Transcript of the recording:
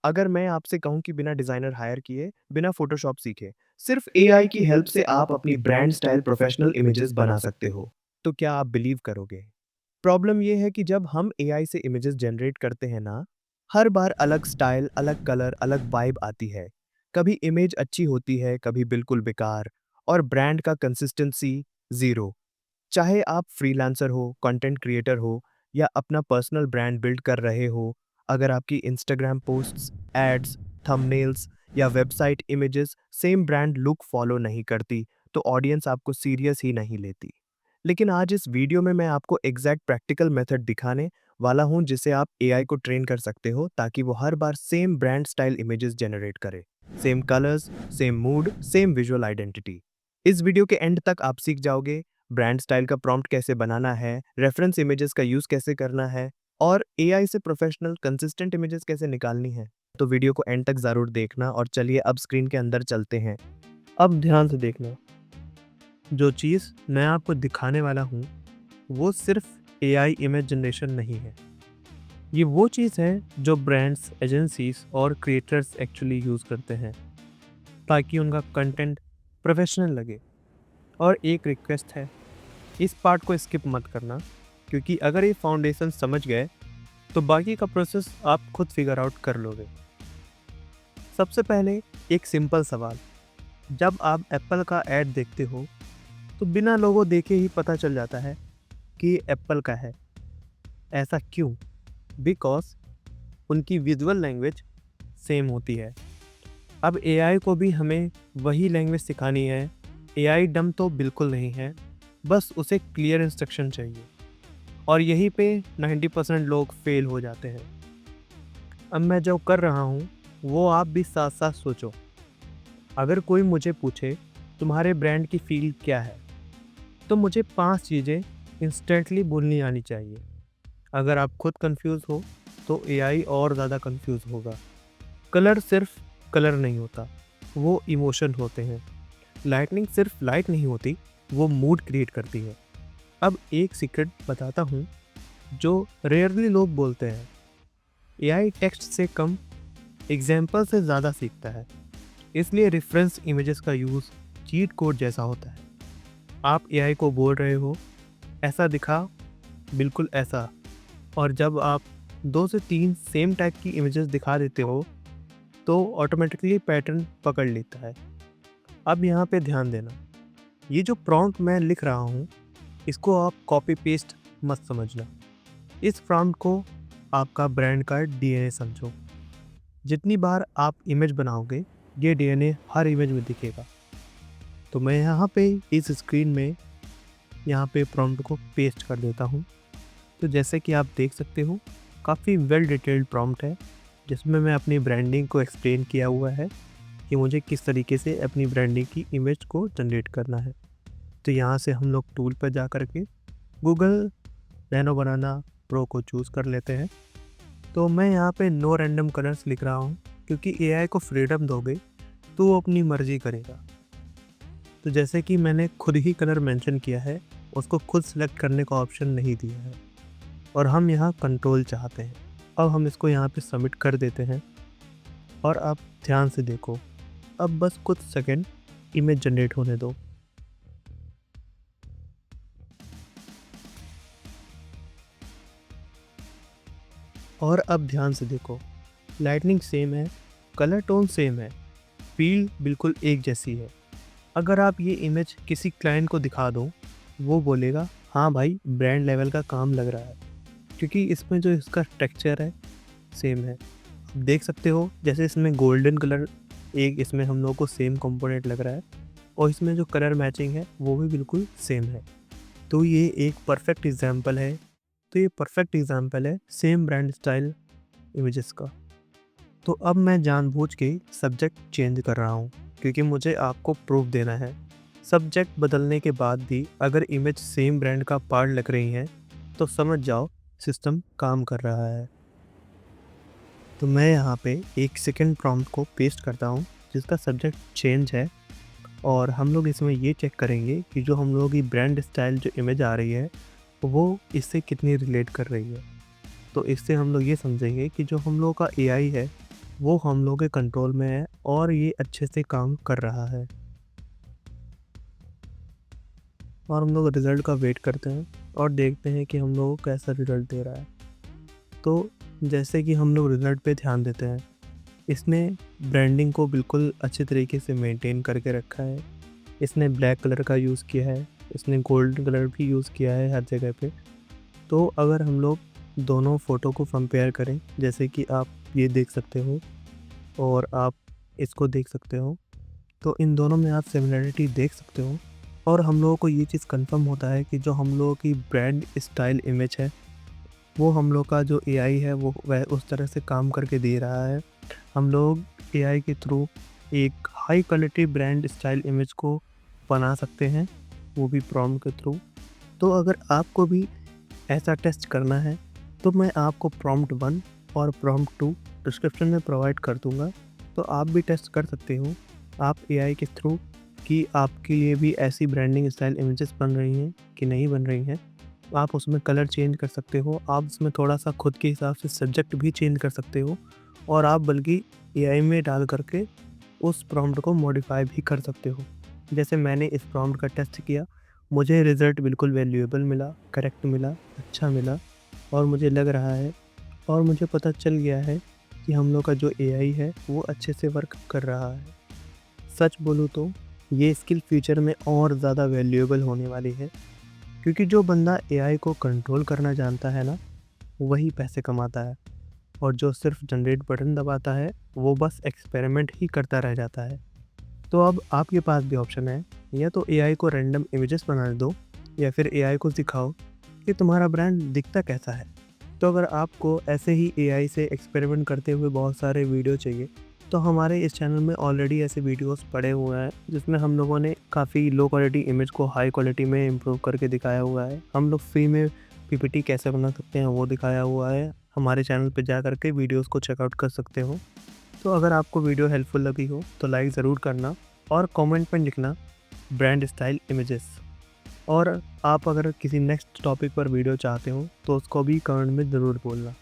अगर मैं आपसे कहूँ कि बिना डिज़ाइनर हायर किए, बिना फ़ोटोशॉप सीखे, सिर्फ़ एआई की हेल्प से आप अपनी ब्रांड स्टाइल प्रोफ़ेशनल इमेजेस बना सकते हो, तो क्या आप बिलीव करोगे? प्रॉब्लम ये है कि जब हम एआई से इमेजेस जनरेट करते हैं ना, हर बार अलग स्टाइल, अलग कलर, अलग वाइब आती है। कभी इमेज अच्छी होती है, कभी बिल्कुल बेकार और ब्रांड का कंसिस्टेंसी ज़ीरो। चाहे आप फ्रीलांसर हो, कंटेंट क्रिएटर हो या अपना पर्सनल ब्रांड बिल्ड कर रहे हो, अगर आपकी इंस्टाग्राम पोस्ट्स, एड्स, थंबनेल्स या website images same brand look follow नहीं करती, तो ऑडियंस आपको सीरियस ही नहीं लेती। लेकिन आज इस वीडियो में मैं आपको एग्जैक्ट प्रैक्टिकल मेथड दिखाने वाला हूं जिसे आप एआई को ट्रेन कर सकते हो ताकि वो हर बार same brand style images generate करे। Same colours, same mood, same visual identity. इस वीडियो के एंड तक आप सीख जाओगे ब्रांड स्टाइल का प्रॉम्प्ट कैसे बनाना है, रेफरेंस इमेजेस का यूज़ कैसे करना है और एआई से प्रोफेशनल कंसिस्टेंट इमेजेस कैसे निकालनी है। तो वीडियो को एंड तक ज़रूर देखना और चलिए अब स्क्रीन के अंदर चलते हैं। अब ध्यान से देखना, जो चीज़ मैं आपको दिखाने वाला हूँ, वो सिर्फ एआई इमेज जनरेशन नहीं है। ये वो चीज़ है जो ब्रांड्स, एजेंसीज़ और क्रिएटर्स एक्चुअली यूज़ करते हैं, ताकि उनका कंटेंट प्रोफेशनल लगे। और एक रिक्वेस्ट है, इस पार्ट को स्किप मत करना, क्योंकि अगर ये फाउंडेशन समझ गए तो बाकी का प्रोसेस आप खुद फिगर आउट कर लोगे। सबसे पहले एक सिंपल सवाल, जब आप एप्पल का ऐड देखते हो तो बिना लोगो देखे ही पता चल जाता है कि ये एप्पल का है। ऐसा क्यों? बिकॉज उनकी विजुअल लैंग्वेज सेम होती है। अब एआई को भी हमें वही लैंग्वेज सिखानी है। एआई डम तो बिल्कुल नहीं है, बस उसे क्लियर इंस्ट्रक्शन चाहिए। और यहीं पे 90% लोग फेल हो जाते हैं। अब मैं जो कर रहा हूँ वो आप भी साथ साथ सोचो। अगर कोई मुझे पूछे तुम्हारे ब्रांड की फील क्या है, तो मुझे 5 चीज़ें इंस्टेंटली बोलनी आनी चाहिए। अगर आप खुद कंफ्यूज हो तो एआई और ज़्यादा कंफ्यूज होगा। कलर सिर्फ कलर नहीं होता, वो इमोशन होते हैं। लाइटनिंग सिर्फ लाइट नहीं होती, वो मूड क्रिएट करती है। अब एक सीक्रेट बताता हूँ जो रेयरली लोग बोलते हैं। एआई टेक्स्ट से कम एग्जाम्पल से ज़्यादा सीखता है, इसलिए रेफरेंस इमेजेस का यूज़ चीट कोड जैसा होता है। आप एआई को बोल रहे हो ऐसा दिखा, बिल्कुल ऐसा, और जब आप 2 से 3 सेम टाइप की इमेजेस दिखा देते हो तो ऑटोमेटिकली पैटर्न पकड़ लेता है। अब यहाँ पे ध्यान देना, ये जो प्रॉम्प्ट मैं लिख रहा हूँ इसको आप कॉपी पेस्ट मत समझना। इस प्रॉम्प्ट को आपका ब्रांड का डीएनए समझो। जितनी बार आप इमेज बनाओगे ये डीएनए हर इमेज में दिखेगा। तो मैं यहाँ पे इस स्क्रीन में यहाँ पे प्रॉम्प्ट को पेस्ट कर देता हूँ। तो जैसे कि आप देख सकते हो काफ़ी वेल डिटेल्ड प्रॉम्प्ट है, जिसमें मैं अपनी ब्रांडिंग को एक्सप्लेन किया हुआ है कि मुझे किस तरीके से अपनी ब्रांडिंग की इमेज को जनरेट करना है। तो यहाँ से हम लोग टूल पर जा कर के गूगल नैनो बनाना प्रो को चूज़ कर लेते हैं। तो मैं यहाँ पे नो रैंडम कलर्स लिख रहा हूँ, क्योंकि एआई को फ्रीडम दोगे तो वो अपनी मर्जी करेगा। तो जैसे कि मैंने खुद ही कलर मेंशन किया है, उसको खुद सेलेक्ट करने का ऑप्शन नहीं दिया है और हम यहाँ कंट्रोल चाहते हैं। अब हम इसको यहाँ पे सबमिट कर देते हैं और अब ध्यान से देखो, अब बस कुछ सेकंड इमेज जनरेट होने दो। और अब ध्यान से देखो, लाइटनिंग सेम है, कलर टोन सेम है, फील बिल्कुल एक जैसी है। अगर आप ये इमेज किसी क्लाइंट को दिखा दो, वो बोलेगा हाँ भाई ब्रांड लेवल का काम लग रहा है, क्योंकि इसमें जो इसका टेक्सचर है सेम है। आप देख सकते हो जैसे इसमें गोल्डन कलर, एक इसमें हम लोग को सेम कंपोनेंट लग रहा है और इसमें जो कलर मैचिंग है वो भी बिल्कुल सेम है। तो ये एक परफेक्ट एग्जांपल है। तो ये परफेक्ट एग्जांपल है सेम ब्रांड स्टाइल इमेजेस का। तो अब मैं जानबूझ के सब्जेक्ट चेंज कर रहा हूँ, क्योंकि मुझे आपको प्रूफ देना है। सब्जेक्ट बदलने के बाद भी अगर इमेज सेम ब्रांड का पार्ट लग रही है तो समझ जाओ सिस्टम काम कर रहा है। तो मैं यहाँ पे एक सेकंड प्रॉम्प्ट को पेस्ट करता हूँ जिसका सब्जेक्ट चेंज है, और हम लोग इसमें ये चेक करेंगे कि जो हम लोगों की ब्रांड स्टाइल जो इमेज आ रही है वो इससे कितनी रिलेट कर रही है। तो इससे हम लोग ये समझेंगे कि जो हम लोगों का एआई है वो हम लोगों के कंट्रोल में है और ये अच्छे से काम कर रहा है। और हम लोग रिज़ल्ट का वेट करते हैं और देखते हैं कि हम लोगों को कैसा रिज़ल्ट दे रहा है। तो जैसे कि हम लोग रिज़ल्ट पे ध्यान देते हैं, इसने ब्रांडिंग को बिल्कुल अच्छे तरीके से मेंटेन करके रखा है। इसने ब्लैक कलर का यूज़ किया है, इसने गोल्डन कलर भी यूज़ किया है हर जगह पे। तो अगर हम लोग दोनों फ़ोटो को कंपेयर करें, जैसे कि आप ये देख सकते हो और आप इसको देख सकते हो, तो इन दोनों में आप सिमिलैरिटी देख सकते हो। और हम लोगों को ये चीज़ कंफर्म होता है कि जो हम लोगों की ब्रांड स्टाइल इमेज है, वो हम लोग का जो एआई है वो वह उस तरह से काम करके दे रहा है। हम लोग एआई के थ्रू एक high quality brand style image को बना सकते हैं, वो भी प्रॉम्प्ट के थ्रू। तो अगर आपको भी ऐसा टेस्ट करना है, तो मैं आपको प्रॉम्प्ट 1 और प्रॉम्प्ट 2 डिस्क्रिप्शन में प्रोवाइड कर दूँगा, तो आप भी टेस्ट कर सकते हो। आप एआई के थ्रू कि आपके लिए भी ऐसी ब्रांडिंग स्टाइल इमेजेस बन रही हैं कि नहीं बन रही हैं। आप उसमें कलर चेंज कर सकते हो, आप उसमें थोड़ा-सा खुद के हिसाब से सब्जेक्ट भी चेंज कर सकते हो और आप बल्कि एआई में डाल कर के उस प्रॉम्प्ट को मॉडिफ़ाई भी कर सकते हो। जैसे मैंने इस प्रॉम्प्ट का टेस्ट किया, मुझे रिज़ल्ट बिल्कुल वैल्यूएबल मिला, करेक्ट मिला, अच्छा मिला और मुझे लग रहा है और मुझे पता चल गया है कि हम लोग का जो एआई है, वो अच्छे से वर्क कर रहा है। सच बोलूँ तो ये स्किल फ्यूचर में और ज़्यादा वैल्यूएबल होने वाली है, क्योंकि जो बंदा एआई को कंट्रोल करना जानता है ना, वही पैसे कमाता है और जो सिर्फ जनरेट बटन दबाता है, वो बस एक्सपेरिमेंट ही करता रह जाता है। तो अब आपके पास भी ऑप्शन है, या तो एआई को रैंडम इमेजेस बनाने दो या फिर एआई को सिखाओ कि तुम्हारा ब्रांड दिखता कैसा है। तो अगर आपको ऐसे ही एआई से एक्सपेरिमेंट करते हुए बहुत सारे वीडियो चाहिए, तो हमारे इस चैनल में ऑलरेडी ऐसे वीडियोस पड़े हुए हैं, जिसमें हम लोगों ने काफ़ी लो क्वालिटी इमेज को हाई क्वालिटी में इम्प्रूव करके दिखाया हुआ है। हम लोग फ्री में पीपीटी कैसे बना सकते हैं वो दिखाया हुआ है। हमारे चैनल पे जा कर के वीडियोस को चेकआउट कर सकते हो। तो अगर आपको वीडियो हेल्पफुल लगी हो तो लाइक ज़रूर करना और कमेंट में लिखना ब्रांड स्टाइल इमेजेस। और आप अगर किसी नेक्स्ट टॉपिक पर वीडियो चाहते हो तो उसको भी कमेंट में ज़रूर बोलना।